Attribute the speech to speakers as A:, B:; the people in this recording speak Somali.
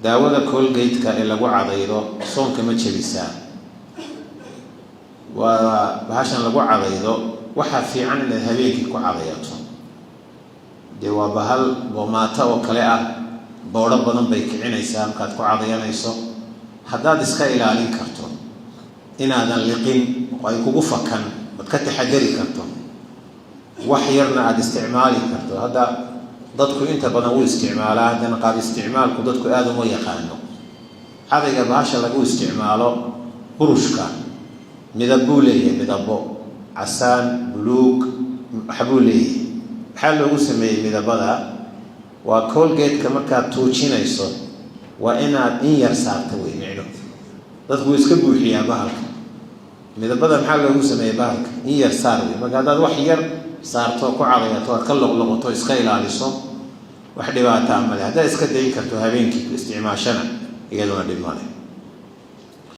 A: daawada Colgate-ka ee lagu cadaydo soonka ma jebisa waa bahashan lagu cadaydo waxa fiican in habeenkii ku cadayato waa bahal boomaato oo kale ah boodho badan bay kicinaysaa markaad ku cadayanayso haddaad iska ilaalin karto inaadan liqin oo ay kugu fakan wad ka taxadari karto wax yarna aad isticmaali karto hadda dadku inta badan u isticmaalaa haddana qaab isticmaalku dadku aad uma yaqaano cadayga bahasha lagu isticmaalo burushka midabuu leeyahay midabo casaan buluug waxbuu leeyahay maxaa loogu sameeyey midabada waa Colgate-ka markaad tuujinayso waa inaad in yar saarto way micno dadku iska buuxiyaa bahalka midabada maxaa loogu sameeyey bahalka in yar saar way marka hadaad wax yar saarto ku cadayato ka loqloqoto iska ilaaliso wax dhibaato ama hadda iska dayin karto habeenkii isticmaashana iyadoo dhib ma leh